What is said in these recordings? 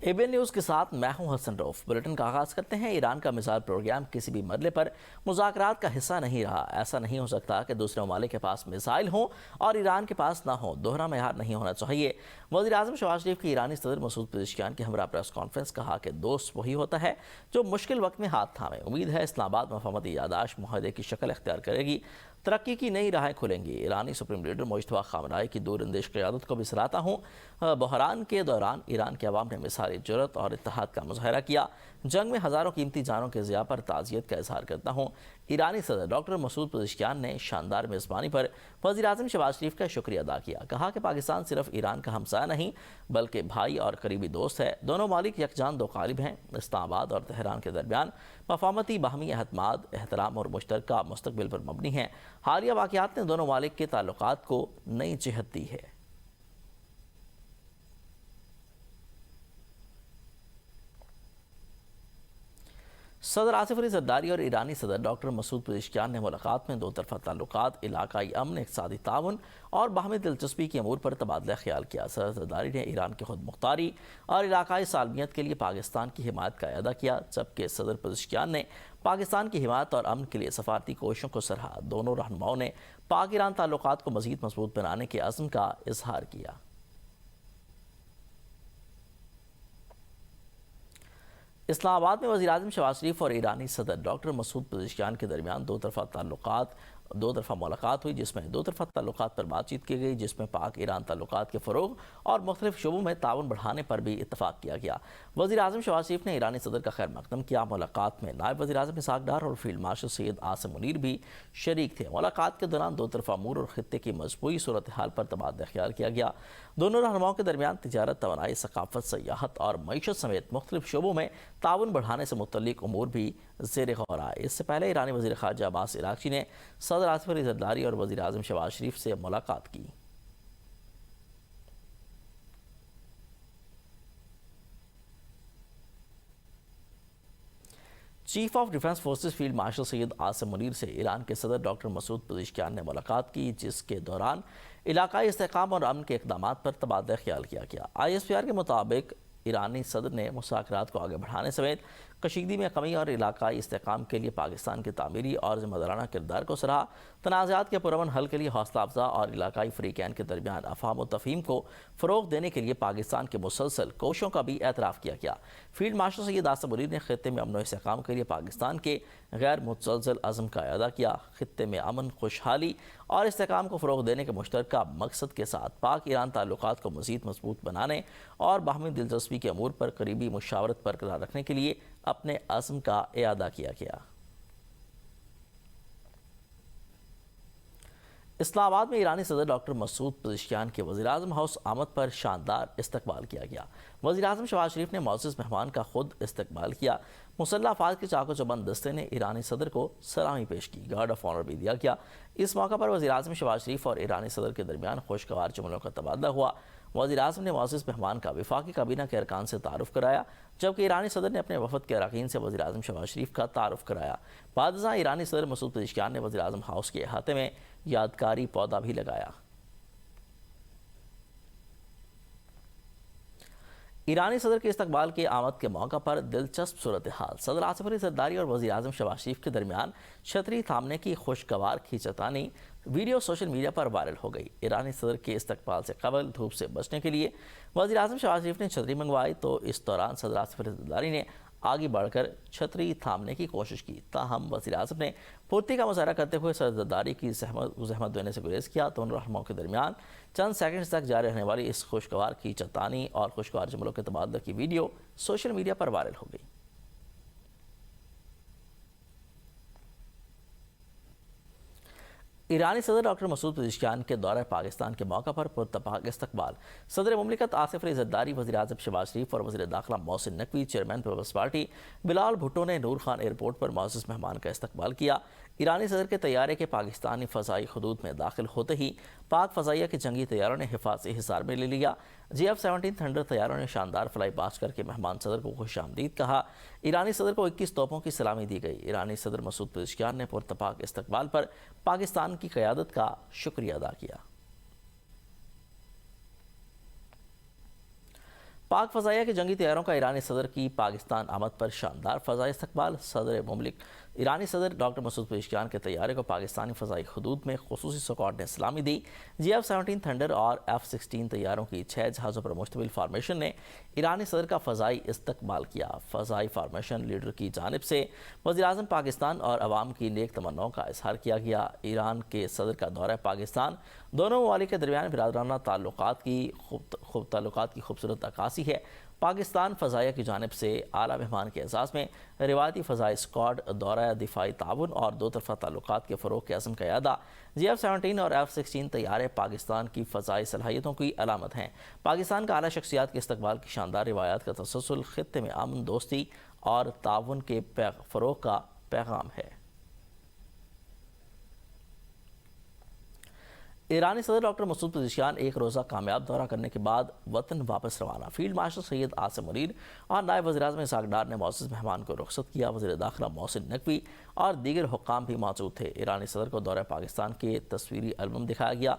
ABN news کے ساتھ میں ہوں حسن روف۔ بلیٹن کا آغاز کرتے ہیں۔ ایران کا میزائل پروگرام کسی بھی مرحلے پر مذاکرات کا حصہ نہیں رہا۔ ایسا نہیں ہو سکتا کہ دوسرے ممالک کے پاس میزائل ہوں اور ایران کے پاس نہ ہوں۔ دوہرا معیار نہیں ہونا چاہیے۔ وزیر اعظم شہباز شریف کی ایرانی صدر مسعود پزشکیان کے ہمراہ پریس کانفرنس کہا کہ دوست وہی ہوتا ہے جو مشکل وقت میں ہاتھ تھامے۔ امید ہے اسلام آباد مفاہمتی یادداشت معاہدے کی شکل اختیار کرے گی، ترقی کی نئی راہیں کھلیں گی۔ ایرانی سپریم لیڈر مجتبیٰ خامنہئی کی دور اندیش قیادت کو بھی سراہتا ہوں۔ بحران کے دوران ایران کے عوام نے مثالی جرأت اور اتحاد کا مظاہرہ کیا۔ جنگ میں ہزاروں قیمتی جانوں کے ضیاع پر تعزیت کا اظہار کرتا ہوں۔ ایرانی صدر ڈاکٹر مسعود پزشکیان نے شاندار میزبانی پر وزیر اعظم شہباز شریف کا شکریہ ادا کیا۔ کہا کہ پاکستان صرف ایران کا ہمسایہ نہیں بلکہ بھائی اور قریبی دوست ہے۔ دونوں ممالک یکجان دو قالب ہیں۔ اسلام آباد اور تہران کے درمیان مفاہمتی باہمی اعتماد، احترام اور مشترکہ مستقبل پر مبنی ہیں۔ حالیہ واقعات نے دونوں ممالک کے تعلقات کو نئی جہت دی ہے۔ صدر آصف علی زرداری اور ایرانی صدر ڈاکٹر مسعود پزشکیان نے ملاقات میں دو طرفہ تعلقات، علاقائی امن، اقتصادی تعاون اور باہمی دلچسپی کے امور پر تبادلہ خیال کیا۔ صدر زرداری نے ایران کی خود مختاری اور علاقائی سالمیت کے لیے پاکستان کی حمایت کا اعادہ کیا، جبکہ صدر پزشکیان نے پاکستان کی حمایت اور امن کے لیے سفارتی کوششوں کو سراہا۔ دونوں رہنماؤں نے پاک ایران تعلقات کو مزید مضبوط بنانے کے عزم کا اظہار کیا۔ اسلام آباد میں وزیر اعظم شہباز شریف اور ایرانی صدر ڈاکٹر مسعود پزشکیان کے درمیان دو طرفہ ملاقات ہوئی، جس میں دو طرفہ تعلقات پر بات چیت کی گئی، جس میں پاک ایران تعلقات کے فروغ اور مختلف شعبوں میں تعاون بڑھانے پر بھی اتفاق کیا گیا۔ وزیر اعظم شہباز شریف نے ایرانی صدر کا خیر مقدم کیا۔ ملاقات میں نائب وزیر اعظم اسحاق ڈار اور فیلڈ مارشل سید عاصم منیر بھی شریک تھے۔ ملاقات کے دوران دو طرفہ امور اور خطے کی مجموعی صورتحال پر تبادلہ خیال کیا گیا۔ دونوں رہنماؤں کے درمیان تجارت، توانائی، ثقافت، سیاحت اور معیشت سمیت مختلف شعبوں میں تعاون بڑھانے سے متعلق امور بھی زیر غور آئے۔ اس سے پہلے ایرانی وزیر خارجہ عباس عراقچی نے صدر آصف علی زرداری اور وزیر اعظم شہباز شریف سے ملاقات کی۔ Chief of defence forces field marshal Syed Asim Munir سے ایران کے صدر ڈاکٹر مسعود پزشکیان نے ملاقات کی، جس کے دوران علاقائی استحکام اور امن کے اقدامات پر تبادلہ خیال کیا گیا۔ ISPR کے مطابق ایرانی صدر نے مذاکرات کو آگے بڑھانے سمیت کشیدگی میں کمی اور علاقائی استحکام کے لیے پاکستان کے تعمیری اور ذمہ دارانہ کردار کو سراہا۔ تنازعات کے پرامن حل کے لیے حوصلہ افزا اور علاقائی فریقین کے درمیان افہام و تفہیم کو فروغ دینے کے لیے پاکستان کے مسلسل کوششوں کا بھی اعتراف کیا گیا۔ فیلڈ مارشل سید عاصم منیر نے خطے میں امن و استحکام کے لیے پاکستان کے غیر متزلزل عزم کا اعادہ کیا۔ خطے میں امن، خوشحالی اور استحکام کو فروغ دینے کے مشترکہ مقصد کے ساتھ پاک ایران تعلقات کو مزید مضبوط بنانے اور باہمی دلچسپی کے امور پر قریبی مشاورت برقرار رکھنے کے لیے اپنے عزم کا اعادہ کیا گیا۔ اسلام آباد میں ایرانی صدر ڈاکٹر مسعود پزشکیان کے وزیر اعظم ہاؤس آمد پر شاندار استقبال کیا گیا۔ وزیر اعظم شہباز شریف نے معزز مہمان کا خود استقبال کیا۔ مسلح افواج کے چاق و چوبند دستے نے ایرانی صدر کو سلامی پیش کی، گارڈ آف آنر بھی دیا گیا۔ اس موقع پر وزیر اعظم شہباز شریف اور ایرانی صدر کے درمیان خوشگوار جملوں کا تبادلہ ہوا۔ وزیر اعظم نے معزز مہمان کا وفاقی کابینہ کے ارکان سے تعارف کرایا، جبکہ ایرانی صدر نے اپنے وفد کے اراکین سے وزیر اعظم شہباز شریف کا تعارف کرایا۔ بعد ازاں ایرانی صدر مسعود پزشکیان نے وزیر اعظم ہاؤس کے احاطے میں یادگاری پودا بھی لگایا۔ ایرانی صدر کے استقبال کے آمد کے موقع پر دلچسپ صورتحال۔ صدر آصف علی زرداری اور وزیر اعظم شہباز شریف کے درمیان چھتری تھامنے کی خوشگوار کھینچتانی ویڈیو سوشل میڈیا پر وائرل ہو گئی۔ ایرانی صدر کے استقبال سے قبل دھوپ سے بچنے کے لیے وزیر اعظم شہباز شریف نے چھتری منگوائی، تو اس دوران صدر آصف علی زرداری نے آگے بڑھ کر چھتری تھامنے کی کوشش کی، تاہم وزیر اعظم نے پھرتی کا مظاہرہ کرتے ہوئے صدر زرداری کی زحمت دینے سے گریز کیا۔ دونوں رہنماؤں کے درمیان چند سیکنڈز تک جاری رہنے والی اس خوشگوار کھینچتانی اور خوشگوار جملوں کے تبادلے کی ویڈیو سوشل میڈیا پر وائرل ہو گئی۔ ایرانی صدر ڈاکٹر مسعود پزشکیان کے دورہ پاکستان کے موقع پر پرتپاک استقبال۔ صدر مملکت آصف علی زرداری، وزیر اعظم شہباز شریف اور وزیر داخلہ Mohsin Naqvi, chairman Peoples party بلال بھٹو نے نور خان ایئرپورٹ پر معزز مہمان کا استقبال کیا۔ ایرانی صدر کے طیارے کے پاکستانی فضائی حدود میں داخل ہوتے ہی پاک فضائیہ کے جنگی طیاروں نے حفاظتی حصار میں لے لیا۔ GF-17 تھنڈر طیاروں نے شاندار فلائی پاس کر کے مہمان صدر کو خوش آمدید کہا۔ ایرانی صدر کو 21 توپوں کی سلامی دی گئی۔ ایرانی صدر مسعود پزشکیان نے پرتپاک استقبال پر پاکستان کی قیادت کا شکریہ ادا کیا۔ پاک فضائیہ کے جنگی طیاروں کا ایرانی صدر کی پاکستان آمد پر شاندار فضائی استقبال۔ صدر مملک ایرانی صدر ڈاکٹر مسعود پزشکیان کے طیارے کو پاکستانی فضائی حدود میں خصوصی اسکواڈ نے سلامی دی۔ F-17 تھنڈر اور F-16 طیاروں کی 6 جہازوں پر مشتمل فارمیشن نے ایرانی صدر کا فضائی استقبال کیا۔ فضائی فارمیشن لیڈر کی جانب سے وزیراعظم پاکستان اور عوام کی نیک تمناؤں کا اظہار کیا گیا۔ ایران کے صدر کا دورہ پاکستان دونوں ممالک کے درمیان برادرانہ تعلقات کی خوبصورت عکاسی ہے۔ پاکستان فضائیہ کی جانب سے اعلیٰ مہمان کے اعزاز میں روایتی فضائی اسکواڈ دورہ دفاعی تعاون اور دو طرفہ تعلقات کے فروغ کے عزم کا اعادہ۔ F-17 اور F-16 طیارے پاکستان کی فضائی صلاحیتوں کی علامت ہیں۔ پاکستان کا اعلیٰ شخصیات کے استقبال کی شاندار روایات کا تسلسل خطے میں امن، دوستی اور تعاون کے فروغ کا پیغام ہے۔ ایرانی صدر ڈاکٹر مسعود پزشکیان ایک روزہ کامیاب دورہ کرنے کے بعد وطن واپس روانہ۔ فیلڈ مارشل سید عاصم منیر اور نائب وزیر اعظم اسحاق ڈار نے معزز مہمان کو رخصت کیا۔ وزیر داخلہ محسن نقوی اور دیگر حکام بھی موجود تھے۔ ایرانی صدر کو دورہ پاکستان کے تصویری البم دکھایا گیا۔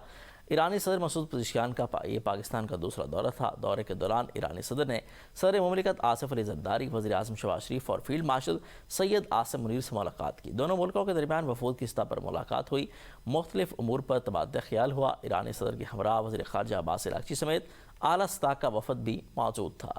ایرانی صدر مسعود پزشکیان کا یہ پاکستان کا دوسرا دورہ تھا۔ دورے کے دوران ایرانی صدر نے صدر مملکت آصف علی زرداری، وزیر اعظم شہباز شریف اور فیلڈ مارشل سید عاصم منیر سے ملاقات کی۔ دونوں ملکوں کے درمیان وفود کی سطح پر ملاقات ہوئی، مختلف امور پر تبادلہ خیال ہوا۔ ایرانی صدر کے ہمراہ وزیر خارجہ عباس عراقچی سمیت اعلیٰ سطح کا وفد بھی موجود تھا۔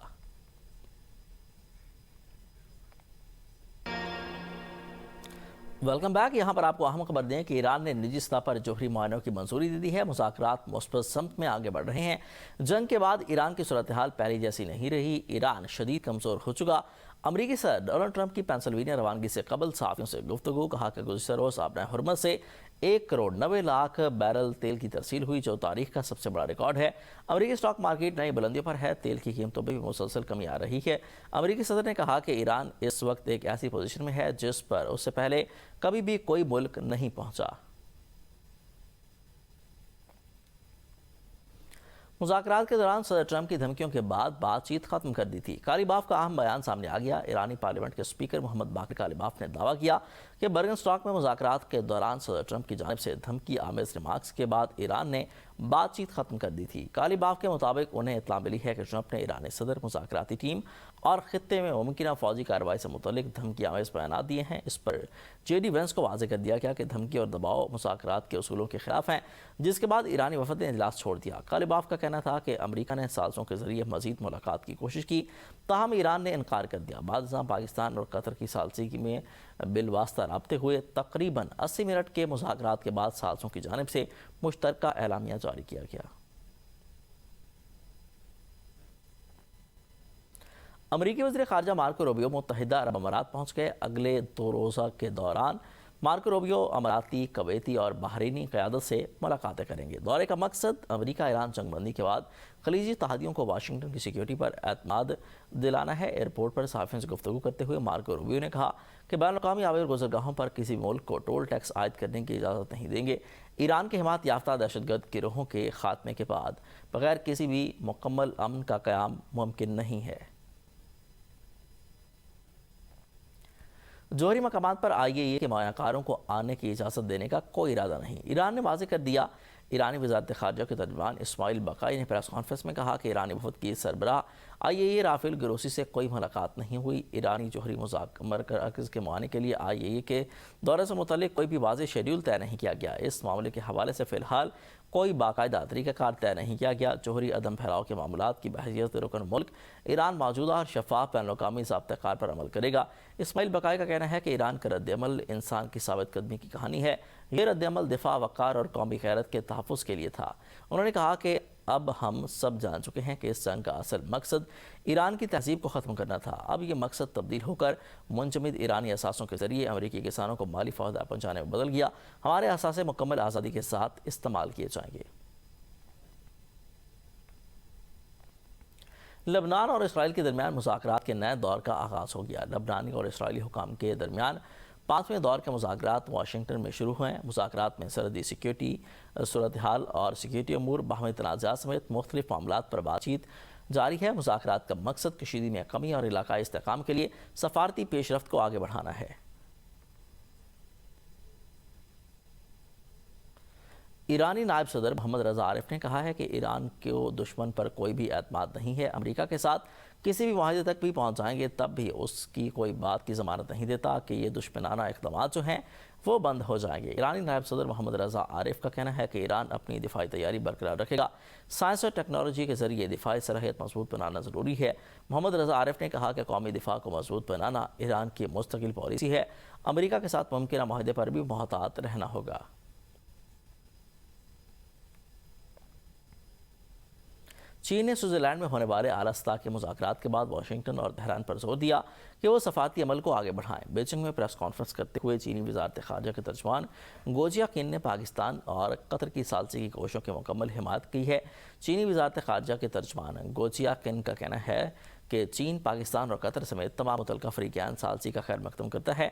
Welcome back. یہاں پر آپ کو اہم خبر دیں کہ ایران نے نجی سطح پر جوہری معاہدوں کی منظوری دے دی ہے۔ مذاکرات مثبت سمت میں آگے بڑھ رہے ہیں۔ جنگ کے بعد ایران کی صورتحال پہلی جیسی نہیں رہی۔ ایران شدید کمزور ہو چکا۔ امریکی صدر ڈونلڈ ٹرمپ کی پینسلوینیا روانگی سے قبل صحافیوں سے گفتگو، کہا کہ گزشتہ روز آبنۂ حرمت سے 1.90 کروڑ بیرل تیل کی ترسیل ہوئی، جو تاریخ کا سب سے بڑا ریکارڈ ہے۔ امریکی اسٹاک مارکیٹ نئی بلندیوں پر ہے، تیل کی قیمتوں میں بھی مسلسل کمی آ رہی ہے۔ امریکی صدر نے کہا کہ ایران اس وقت ایک ایسی پوزیشن میں ہے جس پر اس سے پہلے کبھی بھی کوئی ملک نہیں پہنچا۔ مذاکرات کے دوران صدر ٹرمپ کی دھمکیوں کے بعد بات چیت ختم کر دی تھی۔ کالیباف کا اہم بیان سامنے آ گیا۔ ایرانی پارلیمنٹ کے اسپیکر محمد باقر کالیباف نے دعویٰ کیا کہ برگن اسٹاک میں مذاکرات کے دوران صدر ٹرمپ کی جانب سے دھمکی آمیز ریمارکس کے بعد ایران نے بات چیت ختم کر دی تھی۔ کالیباف کے مطابق انہیں اطلاع ملی ہے کہ ٹرمپ نے ایرانی صدر، مذاکراتی ٹیم اور خطے میں ممکنہ فوجی کارروائی سے متعلق دھمکی آمیز بیانات دیے ہیں۔ اس پر جے ڈی وینس کو واضح کر دیا گیا کہ دھمکی اور دباؤ مذاکرات کے اصولوں کے خلاف ہیں، جس کے بعد ایرانی وفد نے اجلاس چھوڑ دیا۔ کالیباف کا کہنا تھا کہ امریکہ نے سازشوں کے ذریعے مزید ملاقات کی کوشش کی، تاہم ایران نے انکار کر دیا۔ بعد ازاں پاکستان اور قطر کی ثالثی میں بالواسطہ رابطے ہوئے۔ تقریباً 80 منٹ کے مذاکرات کے بعد ثالثوں کی جانب سے مشترکہ اعلامیہ جاری کیا گیا۔ امریکی وزیر خارجہ مارکو روبیو متحدہ عرب امارات پہنچ گئے۔ اگلے 2 روزہ کے دوران مارکو روبیو اماراتی، کویتی اور بحرینی قیادت سے ملاقاتیں کریں گے۔ دورے کا مقصد امریکہ ایران جنگ بندی کے بعد خلیجی اتحادیوں کو واشنگٹن کی سیکیورٹی پر اعتماد دلانا ہے۔ ایئرپورٹ پر صحافیوں سے گفتگو کرتے ہوئے مارکو روبیو نے کہا کہ بین الاقوامی آبی اور گزرگاہوں پر کسی ملک کو ٹول ٹیکس عائد کرنے کی اجازت نہیں دیں گے۔ ایران کے حمایت یافتہ دہشت گرد گروہوں کے خاتمے کے بعد بغیر کسی بھی مکمل امن کا قیام ممکن نہیں ہے۔ جوہری مقامات پر IAEA کے معائنہ کاروں کو آنے کی اجازت دینے کا کوئی ارادہ نہیں۔ ایران نے واضح کر دیا۔ ایرانی وزارت خارجہ کے ترجمان اسماعیل بقائی نے پریس کانفرنس میں کہا کہ ایرانی وفد کی سربراہ IAEA رافیل گروسی سے کوئی ملاقات نہیں ہوئی۔ ایرانی جوہری مراکز کے معائنے کے لیے IAEA کے دورے سے متعلق کوئی بھی واضح شیڈول طے نہیں کیا گیا۔ اس معاملے کے حوالے سے فی الحال کوئی باقاعدہ طریقہ کار طے نہیں کیا گیا۔ جوہری عدم پھیلاؤ کے معاملات کی بحیثیت رکن ملک ایران موجودہ اور شفاف بین الاقوامی ضابطہ کار پر عمل کرے گا۔ اسماعیل بقائی کا کہنا ہے کہ ایران کا رد عمل انسان کی ثابت قدمی کی کہانی ہے۔ یہ رد عمل دفاع، وقار اور قومی غیرت کے تحفظ کے لیے تھا۔ انہوں نے کہا کہ اب ہم سب جان چکے ہیں کہ اس جنگ کا اصل مقصد ایران کی تہذیب کو ختم کرنا تھا۔ اب یہ مقصد تبدیل ہو کر منجمد ایرانی اثاثوں کے ذریعے امریکی کسانوں کو مالی فائدہ پہنچانے میں بدل گیا۔ ہمارے اثاثے مکمل آزادی کے ساتھ استعمال کیے جائیں گے۔ لبنان اور اسرائیل کے درمیان مذاکرات کے نئے دور کا آغاز ہو گیا۔ لبنانی اور اسرائیلی حکام کے درمیان 5ویں دور کے مذاکرات واشنگٹن میں شروع ہوئے ہیں۔ مذاکرات میں سرحدی سیکیورٹی صورتحال اور سیکیورٹی امور، باہمی تنازعات سمیت مختلف معاملات پر بات چیت جاری ہے۔ مذاکرات کا مقصد کشیدگی میں کمی اور علاقائی استحکام کے لیے سفارتی پیش رفت کو آگے بڑھانا ہے۔ ایرانی نائب صدر محمد رضا عارف نے کہا ہے کہ ایران کو دشمن پر کوئی بھی اعتماد نہیں ہے، امریکہ کے ساتھ کسی بھی معاہدے تک بھی پہنچ جائیں گے تب بھی اس کی کوئی بات کی ضمانت نہیں دیتا کہ یہ دشمنانہ اقدامات جو ہیں وہ بند ہو جائیں گے۔ ایرانی نائب صدر محمد رضا عارف کا کہنا ہے کہ ایران اپنی دفاعی تیاری برقرار رکھے گا، سائنس اور ٹیکنالوجی کے ذریعے دفاعی صلاحیت مضبوط بنانا ضروری ہے۔ محمد رضا عارف نے کہا کہ قومی دفاع کو مضبوط بنانا ایران کی مستقل پالیسی ہے، امریکہ کے ساتھ ممکنہ معاہدے پر بھی محتاط رہنا ہوگا۔ چین نے سوئٹزرلینڈ میں ہونے والے اعلیٰ سطح کے مذاکرات کے بعد واشنگٹن اور تہران پر زور دیا کہ وہ سفارتی عمل کو آگے بڑھائیں۔ بیجنگ میں پریس کانفرنس کرتے ہوئے چینی وزارت خارجہ کے ترجمان گوجیا قین نے پاکستان اور قطر کی ثالثی کی کوششوں کی مکمل حمایت کی ہے۔ چینی وزارت خارجہ کے ترجمان گوجیا قین کا کہنا ہے کہ چین پاکستان اور قطر سمیت تمام متعلقہ فریقین ثالثی کا خیر مقدم کرتا ہے۔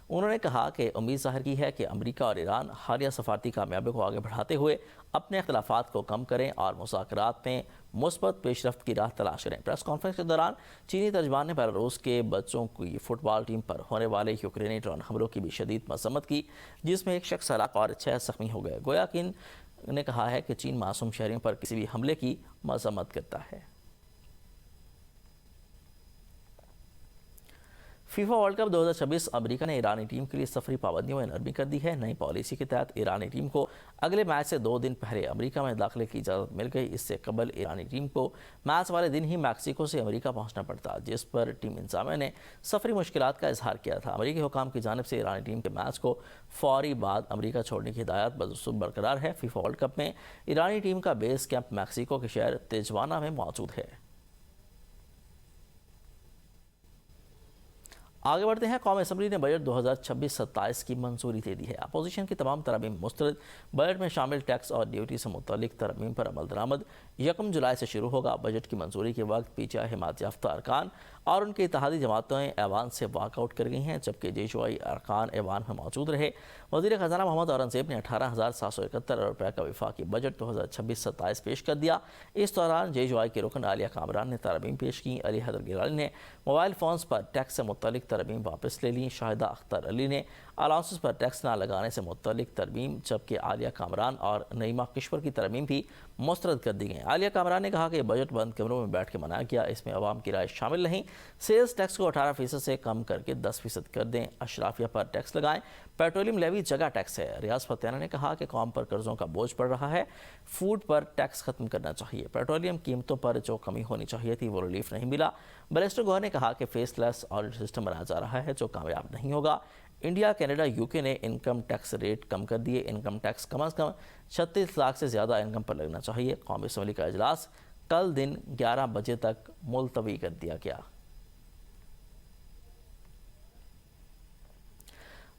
انہوں نے کہا کہ امید ظاہر کی ہے کہ امریکہ اور ایران حالیہ سفارتی کامیابی کو آگے بڑھاتے ہوئے اپنے اختلافات کو کم کریں اور مذاکرات میں مثبت پیش رفت کی راہ تلاش کریں۔ پریس کانفرنس کے دوران چینی ترجمان نے بیلاروس کے بچوں کی فٹ بال ٹیم پر ہونے والے یوکرینی ڈرون حملوں کی بھی شدید مذمت کی، جس میں ایک شخص ہلاک اور 6 زخمی ہو گئے۔ گویا قین نے کہا ہے کہ چین معصوم شہریوں پر کسی بھی حملے کی مذمت کرتا ہے۔ فیفا ورلڈ کپ 2026 امریکہ نے ایرانی ٹیم کے لیے سفری پابندیوں میں نرمی کر دی ہے۔ نئی پالیسی کے تحت ایرانی ٹیم کو اگلے میچ سے 2 دن پہلے امریکہ میں داخلے کی اجازت مل گئی۔ اس سے قبل ایرانی ٹیم کو میچ والے دن ہی میکسیکو سے امریکہ پہنچنا پڑتا، جس پر ٹیم انتظامیہ نے سفری مشکلات کا اظہار کیا تھا۔ امریکی حکام کی جانب سے ایرانی ٹیم کے میچ کو فوری بعد امریکہ چھوڑنے کی ہدایت بدستور برقرار ہے۔ فیفا ورلڈ کپ میں ایرانی ٹیم کا بیس کیمپ میکسیکو کے شہر تیجوانا میں موجود ہے۔ آگے بڑھتے ہیں۔ قومی اسمبلی نے بجٹ 2026-27 کی منظوری دے دی ہے۔ اپوزیشن کی تمام ترامیم مسترد۔ بجٹ میں شامل ٹیکس اور ڈیوٹی سے متعلق ترامیم پر عمل درآمد 1 جولائی سے شروع ہوگا۔ بجٹ کی منظوری کے وقت پی ٹی آئی حمایت یافتہ ارکان اور ان کی اتحادی جماعتیں ایوان سے واک آؤٹ کر گئی ہیں، جبکہ جے یو آئی ارکان ایوان میں موجود رہے۔ وزیر خزانہ محمد اورنگزیب نے 18,771 ارب روپے کا وفاقی بجٹ 2026-27 پیش کر دیا۔ اس دوران جے یو آئی کے رکن عالیہ کامران نے ترامیم پیش کی۔ علی حیدر گیلانی نے موبائل فونز پر ٹیکس سے متعلق ترامیم واپس لے لیں۔ شاہدہ اختر علی نے الاؤنسز پر ٹیکس نہ لگانے سے متعلق ترمیم، جبکہ عالیہ کامران اور نعیمہ کشور کی ترمیم بھی مسترد کر دی گئیں۔ عالیہ کامران نے کہا کہ بجٹ بند کمروں میں بیٹھ کے بنایا گیا، اس میں عوام کی رائے شامل نہیں۔ سیلز ٹیکس کو 18% سے کم کر کے 10% کر دیں، اشرافیہ پر ٹیکس لگائیں۔ پیٹرولیم لیوی جگہ ٹیکس ہے۔ ریاض فتح نے کہا کہ قوم پر قرضوں کا بوجھ پڑ رہا ہے، فوڈ پر ٹیکس ختم کرنا چاہیے۔ پیٹرولیم قیمتوں پر جو کمی ہونی چاہیے تھی وہ ریلیف نہیں ملا۔ بیرسٹر گوہر نے کہا کہ فیس لیس آڈٹ سسٹم بنایا جا رہا ہے جو کامیاب نہیں ہوگا۔ انڈیا، کینیڈا، یوکے نے انکم ٹیکس ریٹ کم کر دیے۔ انکم ٹیکس کم از کم 36 لاکھ سے زیادہ انکم پر لگنا چاہیے۔ قومی اسمبلی کا اجلاس کل دن 11 بجے تک ملتوی کر دیا گیا۔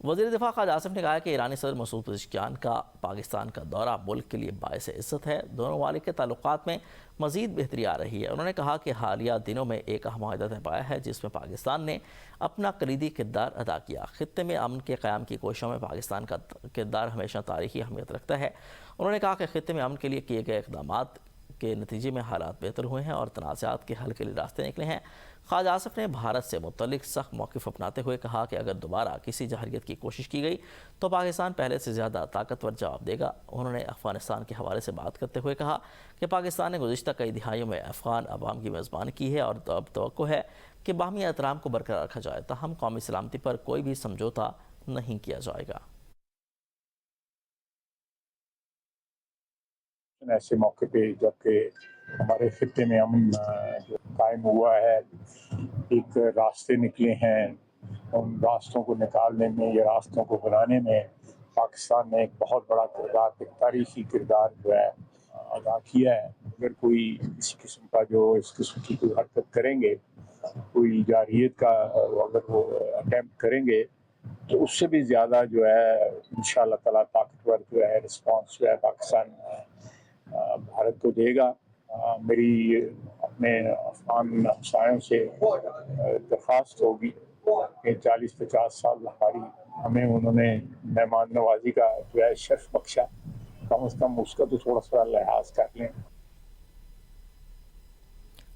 وزیر دفاع خواجہ آصف نے کہا کہ ایرانی صدر مسعود پزشکیان کا پاکستان کا دورہ ملک کے لیے باعث عزت ہے۔ دونوں ممالک کے تعلقات میں مزید بہتری آ رہی ہے۔ انہوں نے کہا کہ حالیہ دنوں میں ایک اہم معاہدہ طے پایا ہے جس میں پاکستان نے اپنا کلیدی کردار ادا کیا۔ خطے میں امن کے قیام کی کوششوں میں پاکستان کا کردار ہمیشہ تاریخی اہمیت رکھتا ہے۔ انہوں نے کہا کہ خطے میں امن کے لیے کیے گئے اقدامات کے نتیجے میں حالات بہتر ہوئے ہیں اور تنازعات کے حل کے لیے راستے نکلے ہیں۔ خواجہ آصف نے بھارت سے متعلق سخت موقف اپناتے ہوئے کہا کہ اگر دوبارہ کسی جارحیت کی کوشش کی گئی تو پاکستان پہلے سے زیادہ طاقتور جواب دے گا۔ انہوں نے افغانستان کے حوالے سے بات کرتے ہوئے کہا کہ پاکستان نے گزشتہ کئی دہائیوں میں افغان عوام کی میزبانی کی ہے اور اب توقع ہے کہ باہمی احترام کو برقرار رکھا جائے، تاہم قومی سلامتی پر کوئی بھی سمجھوتا نہیں کیا جائے گا۔ ایسے موقع پہ جبکہ ہمارے خطے میں امن جو قائم ہوا ہے، ایک راستے نکلے ہیں، ان راستوں کو نکالنے میں یا راستوں کو بنانے میں پاکستان نے ایک بہت بڑا کردار، ایک تاریخی کردار جو ہے ادا کیا ہے۔ اگر کوئی اس قسم کا جو اس قسم کی کوئی حرکت کریں گے، کوئی جارحیت کا اگر وہ اٹیمپٹ کریں گے تو اس سے بھی زیادہ جو ہے انشاءاللہ تعالیٰ طاقتور جو ہے رسپانس جو ہے پاکستان بھارت کو دے گا۔ میری اپنے افغان ہمسایوں سے درخواست ہوگی کہ 40-50 سال ہمیں انہوں نے مہمان نوازی کا جو ہے شرف بخشا، کم از کم اس کا تو تھوڑا سا لحاظ کر لیں۔